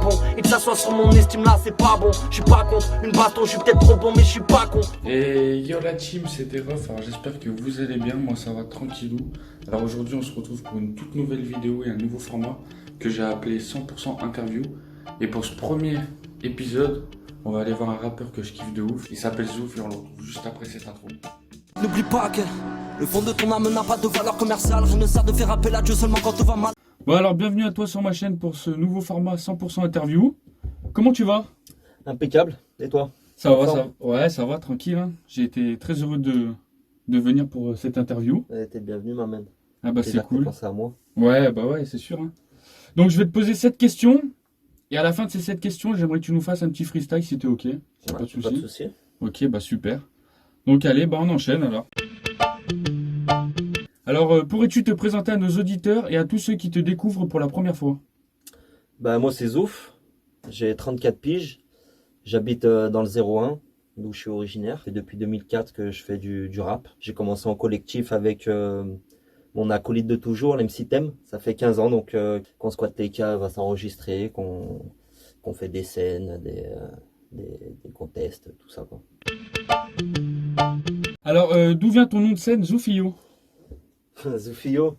bon. Et que ça soit sur mon estime là, c'est pas bon. Je suis pas contre une baston, je suis peut-être trop bon, mais je suis pas con. Et yo la team, c'était Ruff, alors j'espère que vous allez bien, moi ça va tranquillou. Alors aujourd'hui on se retrouve pour une toute nouvelle vidéo et un nouveau format que j'ai appelé 100% interview. Et pour ce premier épisode, on va aller voir un rappeur que je kiffe de ouf, il s'appelle Zouf et on le retrouve juste après cette intro. N'oublie pas que le fond de ton âme n'a pas de valeur commerciale. Rien ne sert de faire appel à Dieu seulement quand tout va mal. Bon alors bienvenue à toi sur ma chaîne pour ce nouveau format 100% interview. Comment tu vas? Impeccable, et toi? Ça va, ça va. Ouais, ça va, tranquille. Hein. J'ai été très heureux de venir pour cette interview. T'es bienvenu, ma man. Ah bah c'est cool. Pensé à moi. Ouais, bah ouais, c'est sûr. Hein. Donc je vais te poser 7 questions. Et à la fin de ces 7 questions, j'aimerais que tu nous fasses un petit freestyle si t'es ok. Si Ouais, pas de soucis. pas de souci. Ok, bah super. Donc allez, bah on enchaîne alors. Alors, pourrais-tu te présenter à nos auditeurs et à tous ceux qui te découvrent pour la première fois? Bah moi c'est Zouf, j'ai 34 piges, j'habite dans le 01, d'où je suis originaire. C'est depuis 2004 que je fais du rap. J'ai commencé en collectif avec mon acolyte de toujours, l'MC Thème. Ça fait 15 ans, donc qu'on squatte les caves, va s'enregistrer, qu'on fait des scènes, des contests, tout ça quoi. Alors, d'où vient ton nom de scène, Zoufio? Zoufio,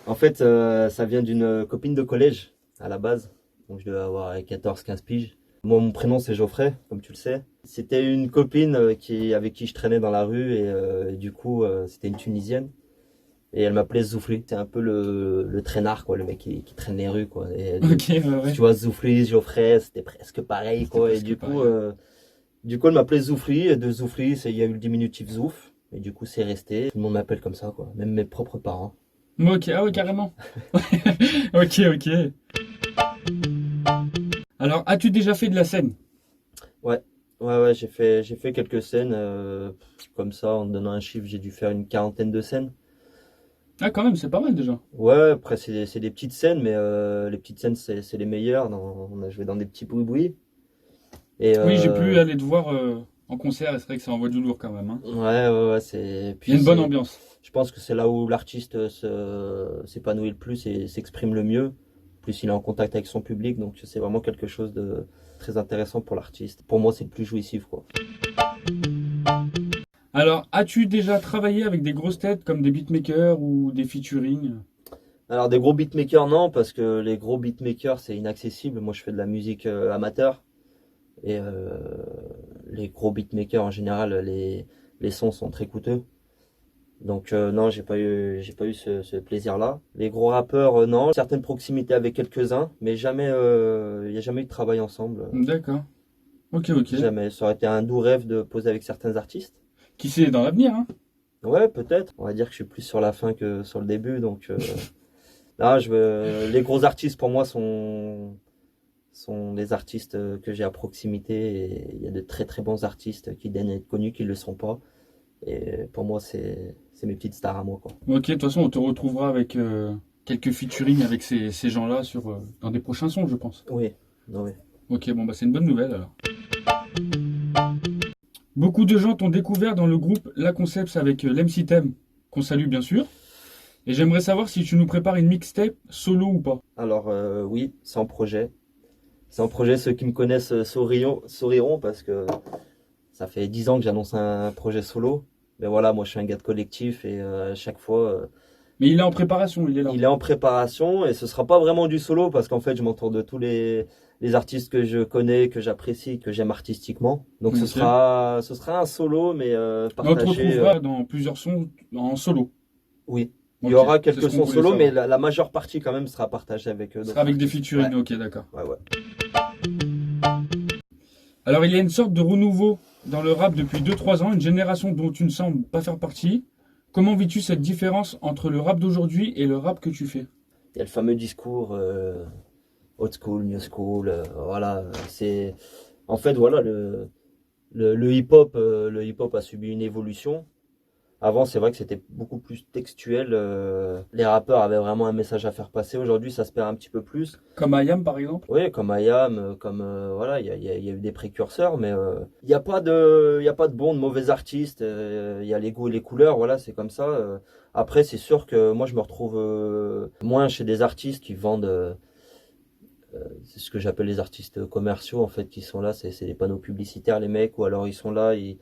en fait ça vient d'une copine de collège à la base, donc je devais avoir 14-15 piges. Moi mon prénom c'est Geoffrey, comme tu le sais. C'était une copine avec qui je traînais dans la rue et du coup c'était une Tunisienne et elle m'appelait Zoufli. C'est un peu le traînard quoi, le mec qui traîne les rues quoi. Et, Ok, ouais. tu vois Zoufli, Geoffrey, c'était presque pareil quoi. Et du coup elle m'appelait Zoufli, et de Zoufli il y a eu le diminutif Zouf. Et du coup, c'est resté. Tout le monde m'appelle comme ça, quoi. Même mes propres parents. Ok, ah ouais, carrément. Ok, ok. Alors, as-tu déjà fait de la scène? Ouais, j'ai fait quelques scènes. Comme ça, en donnant un chiffre, j'ai dû faire une quarantaine de scènes. Ah, quand même, c'est pas mal déjà. Ouais, après, c'est des petites scènes, mais les petites scènes, c'est les meilleures. On a joué dans des petits bruits. Et, Oui, j'ai pu aller te voir en concert et c'est vrai que ça envoie du lourd quand même. Hein. Ouais, c'est. Il y a une bonne ambiance. Je pense que c'est là où l'artiste s'épanouit le plus et s'exprime le mieux. Plus il est en contact avec son public, donc c'est vraiment quelque chose de très intéressant pour l'artiste. Pour moi, c'est le plus jouissif, quoi. Alors, as-tu déjà travaillé avec des grosses têtes comme des beatmakers ou des featuring? Alors, des gros beatmakers, non, parce que les gros beatmakers, c'est inaccessible. Moi, je fais de la musique amateur. Et les gros beatmakers, en général, les sons sont très coûteux. Donc non, j'ai pas eu ce plaisir-là. Les gros rappeurs, non. Certaines proximités avec quelques-uns, mais jamais, il n'y a jamais eu de travail ensemble. D'accord. Ok, ok. Jamais. Ça aurait été un doux rêve de poser avec certains artistes. Qui sait, dans l'avenir, hein? Ouais, peut-être. On va dire que je suis plus sur la fin que sur le début, donc là, les gros artistes pour moi sont des artistes que j'ai à proximité, et il y a de très très bons artistes qui daignent être connus, qui ne le sont pas. Et pour moi, c'est mes petites stars à moi, quoi. Ok, de toute façon, on te retrouvera avec quelques featuring avec ces gens-là dans des prochains sons, je pense. Oui, oui. Ok, bon, bah c'est une bonne nouvelle alors. Beaucoup de gens t'ont découvert dans le groupe La Concepts avec l'MC Thème, qu'on salue bien sûr. Et j'aimerais savoir si tu nous prépares une mixtape solo ou pas. Alors oui, c'est en projet. C'est en projet, ceux qui me connaissent souriront parce que ça fait 10 ans que j'annonce un projet solo. Mais voilà, moi je suis un gars de collectif et à chaque fois... Mais il est en préparation, il est là. Il est en préparation et ce sera pas vraiment du solo parce qu'en fait je m'entoure de tous les artistes que je connais, que j'apprécie, que j'aime artistiquement. Donc Okay. ce sera un solo mais partagé. On te retrouvera dans plusieurs sons en solo. Oui. Okay. Il y aura quelques sons solo, savoir. mais la majeure partie quand même sera partagée avec eux. Ce sera avec des featuring, ouais. Ok, d'accord. Ouais. Alors il y a une sorte de renouveau dans le rap depuis 2-3 ans, une génération dont tu ne sembles pas faire partie. Comment vis-tu cette différence entre le rap d'aujourd'hui et le rap que tu fais? Il y a le fameux discours old school, new school, voilà. C'est en fait voilà le hip-hop a subi une évolution. Avant, c'est vrai que c'était beaucoup plus textuel. Les rappeurs avaient vraiment un message à faire passer. Aujourd'hui, ça se perd un petit peu plus. Comme IAM, par exemple? Oui, comme IAM, voilà, il y a eu des précurseurs, mais il n'y a pas de bons, de mauvais artistes. Il y a les goûts et les couleurs, voilà, c'est comme ça. Après, c'est sûr que moi, je me retrouve moins chez des artistes qui vendent c'est ce que j'appelle les artistes commerciaux en fait qui sont là, c'est des panneaux publicitaires les mecs, ou alors ils sont là, ils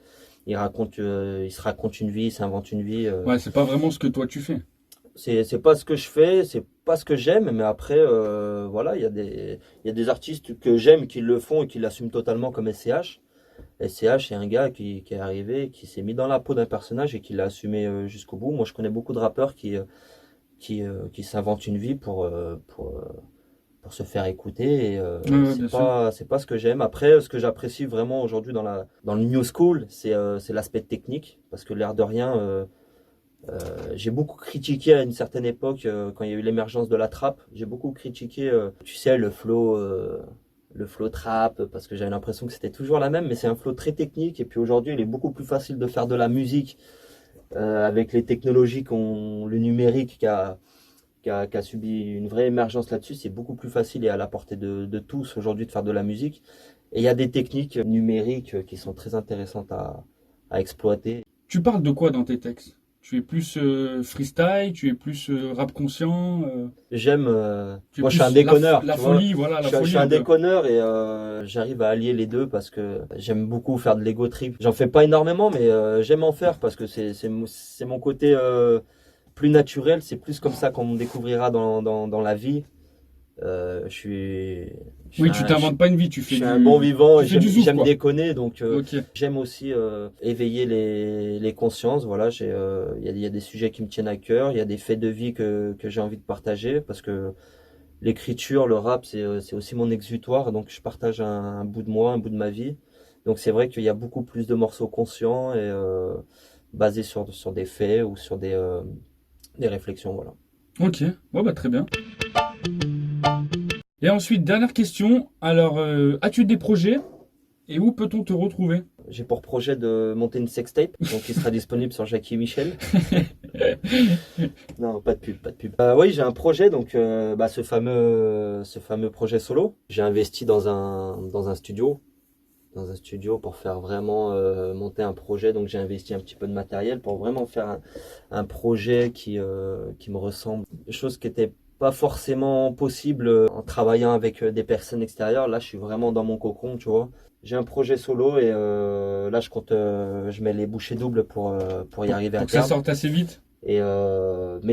racontent, ils se racontent une vie, ils s'inventent une vie. Ouais, c'est pas vraiment ce que toi tu fais. C'est pas ce que je fais, c'est pas ce que j'aime, mais après voilà, il y a des artistes que j'aime qui le font et qui l'assument totalement comme SCH. SCH, c'est un gars qui est arrivé, qui s'est mis dans la peau d'un personnage et qui l'a assumé jusqu'au bout. Moi, je connais beaucoup de rappeurs qui s'inventent une vie pour se faire écouter. Et c'est pas ce que j'aime. Après, ce que j'apprécie vraiment aujourd'hui dans le new school, c'est l'aspect technique, parce que l'air de rien, j'ai beaucoup critiqué à une certaine époque, quand il y a eu l'émergence de la trap, j'ai beaucoup critiqué, tu sais, le flow trap, parce que j'avais l'impression que c'était toujours la même, mais c'est un flow très technique. Et puis aujourd'hui, il est beaucoup plus facile de faire de la musique avec les technologies le numérique qui a subi une vraie émergence là-dessus. C'est beaucoup plus facile et à la portée de tous aujourd'hui de faire de la musique. Et il y a des techniques numériques qui sont très intéressantes à exploiter. Tu parles de quoi dans tes textes? Tu es plus freestyle, tu es plus rap conscient J'aime. Moi, je suis un déconneur. La folie, voilà, la folie. Je suis un déconneur et j'arrive à allier les deux parce que j'aime beaucoup faire de l'ego trip. J'en fais pas énormément, mais j'aime en faire parce que c'est mon côté plus naturel. C'est plus comme ça qu'on me découvrira dans la vie. Oui, tu t'inventes pas une vie, tu fais je suis un bon vivant, j'aime quoi. déconner, donc Ok. j'aime aussi éveiller les consciences. Voilà, il y a des sujets qui me tiennent à cœur, il y a des faits de vie que j'ai envie de partager, parce que l'écriture, le rap, c'est aussi mon exutoire, donc je partage un bout de moi, un bout de ma vie. Donc c'est vrai qu'il y a beaucoup plus de morceaux conscients et basés sur des faits ou sur des réflexions, voilà. Ok, ouais, bah, très bien. Et ensuite, dernière question. Alors, as-tu des projets et où peut-on te retrouver? J'ai pour projet de monter une sextape, donc qui sera disponible sur Jackie Michel. Non, pas de pub, pas de pub. Oui, j'ai un projet, donc ce fameux projet solo. J'ai investi dans un studio pour faire vraiment monter un projet. Donc j'ai investi un petit peu de matériel pour vraiment faire un projet qui me ressemble. Des choses qui étaient pas forcément possible en travaillant avec des personnes extérieures. Là, je suis vraiment dans mon cocon, tu vois. J'ai un projet solo et là, je mets les bouchées doubles pour y arriver à terme. Pour que ça sorte assez vite. Mais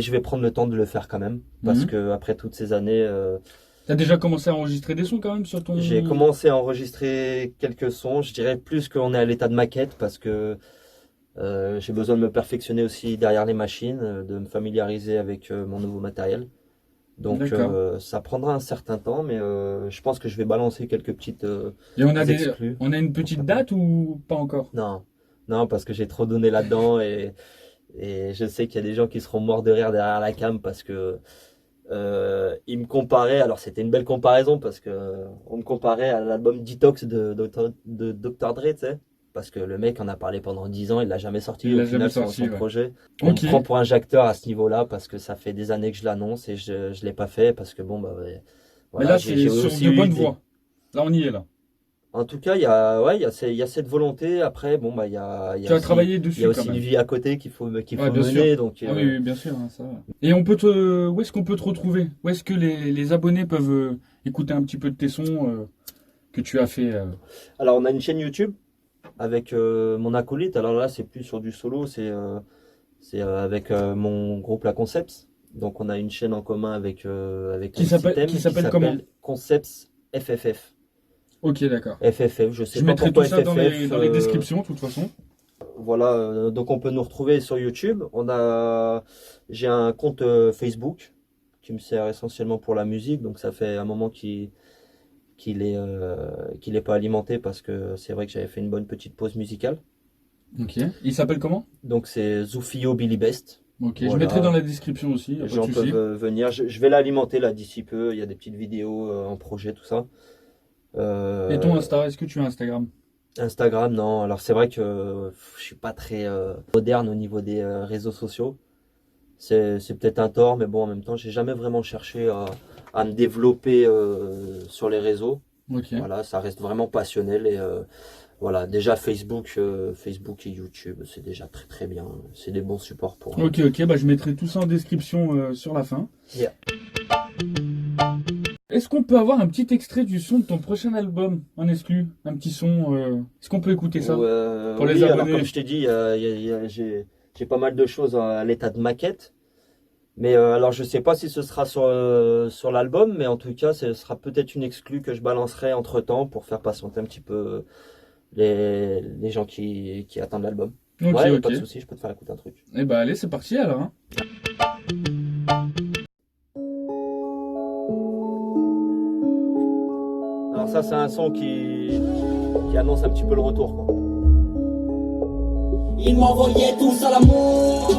je vais prendre le temps de le faire quand même, parce que après toutes ces années. T'as déjà commencé à enregistrer des sons quand même sur ton... J'ai commencé à enregistrer quelques sons. Je dirais plus qu'on est à l'état de maquette, parce que j'ai besoin de me perfectionner aussi derrière les machines, de me familiariser avec mon nouveau matériel. Donc ça prendra un certain temps, mais je pense que je vais balancer quelques petites Et on a exclus. On a une petite date ou pas encore? Non, parce que j'ai trop donné là-dedans et je sais qu'il y a des gens qui seront morts de rire derrière la cam parce que ils me comparaient. Alors c'était une belle comparaison parce que on me comparait à l'album Detox de Dr. Dre, tu sais. Parce que le mec en a parlé pendant 10 ans, il l'a jamais sorti au final son projet. On me prend pour un jacteur à ce niveau-là parce que ça fait des années que je l'annonce et je l'ai pas fait parce que bon bah ouais, voilà. Mais là c'est sur de bonnes voies. Là on y est là. En tout cas, il y a cette volonté. Après bon bah il y a tu as travaillé dessus. Il y a aussi une vie à côté qu'il faut mener sûr. Donc oui, bien sûr, hein, ça. Et où est-ce qu'on peut te retrouver? Où est-ce que les abonnés peuvent écouter un petit peu de tes sons que tu as fait Alors on a une chaîne YouTube avec mon acolyte. Alors là c'est plus sur du solo, c'est avec mon groupe La Concepts. Donc on a une chaîne en commun avec qui s'appelle comment? Concepts FFF. Ok, d'accord. FFF, je sais pas pourquoi. Je mettrai tout ça dans les descriptions de toute façon. Voilà, donc on peut nous retrouver sur YouTube. J'ai un compte Facebook qui me sert essentiellement pour la musique, donc ça fait un moment qu'il est pas alimenté parce que c'est vrai que j'avais fait une bonne petite pause musicale. Ok. Il s'appelle comment? Donc c'est Zoufio Billy Best. Ok, voilà. Je mettrai dans la description aussi. Les gens peuvent venir. Je vais l'alimenter là d'ici peu. Il y a des petites vidéos en projet, tout ça. Et ton Insta, est-ce que tu as Instagram? Instagram, non. Alors c'est vrai que je suis pas très moderne au niveau des réseaux sociaux. C'est peut-être un tort, mais bon, en même temps, j'ai jamais vraiment cherché à me développer sur les réseaux. Okay. Voilà, ça reste vraiment passionnel et voilà, déjà Facebook et YouTube, c'est déjà très très bien. C'est des bons supports pour. Ok, bah je mettrai tout ça en description sur la fin. Yeah. Est-ce qu'on peut avoir un petit extrait du son de ton prochain album en exclu? Un petit son, est-ce qu'on peut écouter ça? Pour les oui, alors abonnés. comme je t'ai dit, j'ai pas mal de choses à l'état de maquette. Mais alors je sais pas si ce sera sur l'album, mais en tout cas ce sera peut-être une exclue que je balancerai entre temps pour faire patienter un petit peu les gens qui attendent l'album. Ok, Ouais, ok. pas de souci, je peux te faire écouter un truc. Eh bah allez, c'est parti alors. Hein. Alors ça c'est un son qui annonce un petit peu le retour, quoi. Ils m'envoyaient tous à l'amour.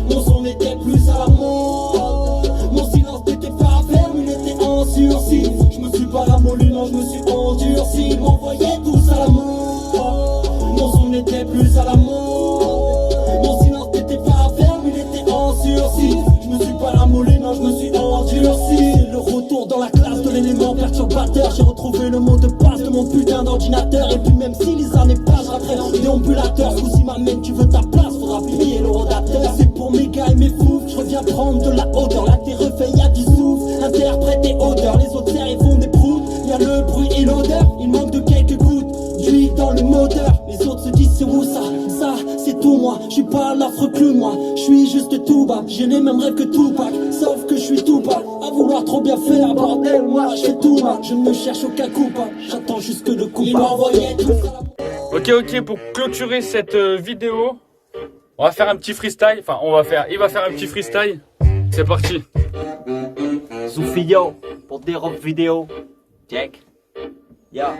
Mon son n'était plus à la mode. Mon silence n'était pas ferme, il était en sursis. Je me suis pas ramolli, non, je me suis endurci. Ils m'envoyaient tous à l'amour. Mon son n'était plus à la mode. Mon silence n'était pas ferme, il était en sursis. Je me suis pas ramolli, non, je me suis endurci. Le retour dans la classe de l'élément perturbateur. J'ai retrouvé le mot de passe de mon putain d'ordinateur. Et puis même si les années passent, je rappelle un déambulateur. Ce coup-ci m'amène, tu veux ta place, faudra payer le rodateur. C'est pour mes gars et mes fous, je reviens prendre de la hauteur. Là t'es refait, y'a du souffle, interprète et odeur. Les autres serres, ils font des proutes, y'a le bruit et l'odeur. Il manque de quelques gouttes d'huile dans le moteur. Les autres se disent c'est où ça c'est tout moi. Je suis pas l'affreux clown moi, je suis juste tout bas. J'ai les mêmes rêves que Tupac, sauf que je suis tout bas. À vouloir trop bien faire, bordel, moi je fais tout mal. Je ne cherche aucun coupable, j'attends juste que le coup. Il m'envoyait tout ça. Ok, pour clôturer cette vidéo, on va faire un petit freestyle. Enfin, il va faire un petit freestyle. C'est parti. Zoufio pour des robes vidéo. Check. Ya,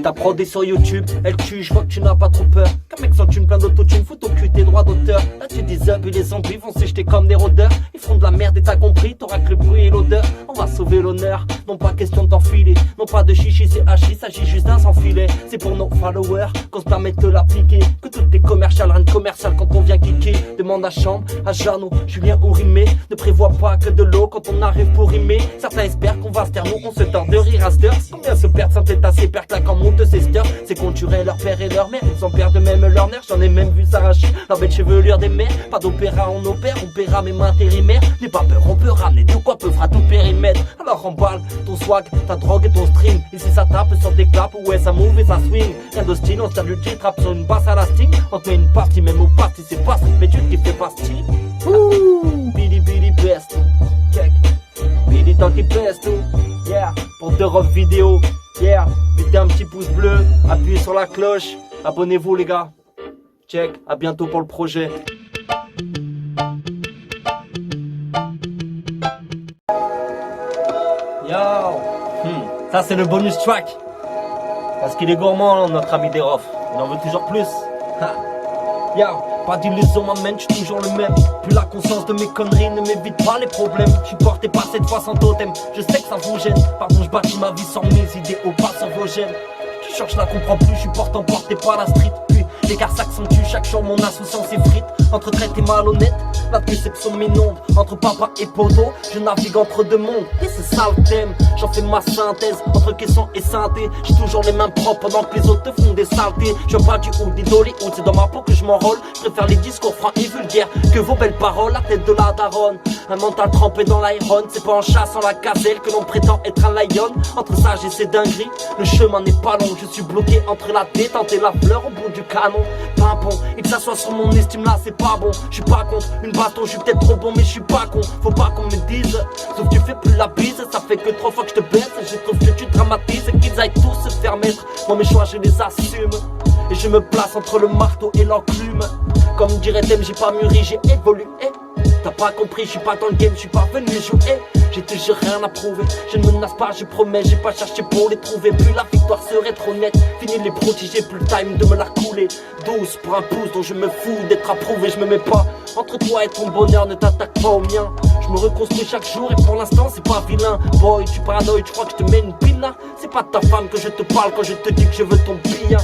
ta prod est sur YouTube, elle tue, je vois que tu n'as pas trop peur. Qu'un mec sans thune plein d'autotune, faut ton cul tes droits d'auteur. Là tu dis up et les zombies vont s'éjeter comme des rôdeurs. Ils font de la merde et t'as compris, t'auras que le bruit et l'odeur. On va sauver l'honneur, non pas question de t'enfiler. Non pas de chichi, c'est hachis, s'agit juste d'un sans filet. C'est pour nos followers qu'on se permet de l'appliquer. Que toutes tes commerciales, rien de commercial quand on vient kicker. Demande à Chambre, à Jeannot, Julien ou Rimé. Ne prévois pas que de l'eau quand on arrive pour rimer. Certains espèrent qu'on va se taire, nous on se tord de rire à cette heure. Combien se perdent sans tête assez perclats quand monte ses steurs. C'est qu'on tuerait leur père et leur mère, ils en perdent même leur nerf. J'en ai même vu s'arracher leur belle chevelure des mères. Pas d'opéra, on opère, on paiera même intérimaire. N'aie pas peur, on peut ramener de quoi peu fera tout périmètre. Alors emballe ton swag, ta drogue et ton stream. Ici ça tape sur des claps, ouais ça move et ça swing. Rien d'hostile, on se tire du J-trap sur une basse à la sting. On te met une partie même au party, c'est pas strict, mais tu te kiffes pas style. Billy best, check. Billy tant qu'il best, yeah. Pour de robes vidéo, yeah. Mettez un petit pouce bleu, appuyez sur la cloche. Abonnez-vous les gars. Check, à bientôt pour le projet. Yo, ça c'est le bonus track. Parce qu'il est gourmand notre ami Derof. Il en veut toujours plus. Ha. Yo, pas d'illusion m'amène, je suis toujours le même. Plus la conscience de mes conneries ne m'évite pas les problèmes. Je suis porté par cette fois sans totem. Je sais que ça vous gêne. Pardon, je bâtis ma vie sans mes idées au pas sur vos gènes. Tu cherches, je la comprends plus, je suis portant porté par la street. Puis l'écart s'accentue, chaque jour mon insouciance effrite. Entre traite et malhonnête, la déception m'inonde. Entre papa et poteau, je navigue entre deux mondes. Et c'est ça le thème, j'en fais ma synthèse. Entre caisson et synthé, j'ai toujours les mains propres pendant que les autres te font des saletés. Je veux pas du ou des d'Hollywood, c'est dans ma peau que je m'enrôle. Je préfère les discours francs et vulgaires que vos belles paroles, la tête de la daronne. Un mental trempé dans l'iron, c'est pas en chassant la gazelle que l'on prétend être un lion. Entre sage et ses dingueries, le chemin n'est pas long. Je suis bloqué entre la détente et la fleur au bout du canon. Pimpon, et que ça soit sur mon estime là, c'est pas bon. Je suis pas contre une baston, je suis peut-être trop bon, mais je suis pas con. Faut pas qu'on me dise, sauf que tu fais plus la bise. Ça fait que 3 fois que je te baisse, je trouve que tu dramatises. Et qu'ils aillent tous se faire mettre. Moi mes choix je les assume. Et je me place entre le marteau et l'enclume. Comme dirait Thème, j'ai pas mûri, j'ai évolué. T'as pas compris, je suis pas dans le game, je suis pas venu jouer. J'ai toujours rien à prouver, je ne menace pas, je promets. J'ai pas cherché pour les trouver, plus la victoire serait trop nette. Fini de les protéger, plus le time de me la couler. Douce pour un pouce dont je me fous d'être approuvé. Je me mets pas entre toi et ton bonheur, ne t'attaque pas au mien. Je me reconstruis chaque jour et pour l'instant c'est pas vilain. Boy, tu paranoïes, tu crois que je te mets une pile là. C'est pas de ta femme que je te parle quand je te dis que je veux ton bien.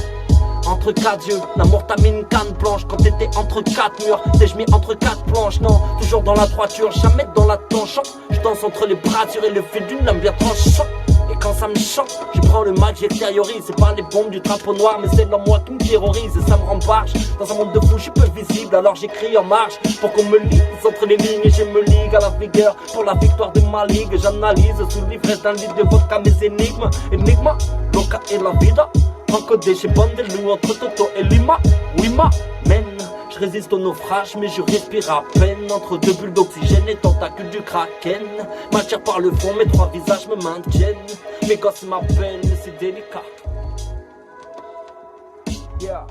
Entre 4 yeux, l'amour t'a mis une canne blanche. Quand t'étais entre 4 murs, t'es-je mis entre 4 planches. Non, toujours dans la droiture, jamais dans la tension. Je danse entre les bras et le fil d'une lame bien tranchant. Et quand ça me chante, je prends le mic, j'extériorise. C'est pas les bombes du drapeau noir, mais c'est l'homme moi qui me terrorise. Et ça me rend barge, dans un monde de fou, je suis peu visible. Alors j'écris en marche, pour qu'on me lise entre les lignes. Et je me ligue à la vigueur, pour la victoire de ma ligue. J'analyse sous l'ivresse d'un litre de vodka mes énigmes. Enigma, loca et la vida. Encodé chez Bandelou entre Toto et Lima. Oui ma, mène. Je résiste au naufrage mais je respire à peine. Entre deux bulles d'oxygène et tentacules du kraken. Matière par le fond, mes trois visages me maintiennent. Mes gosses m'appellent mais c'est délicat. Yeah.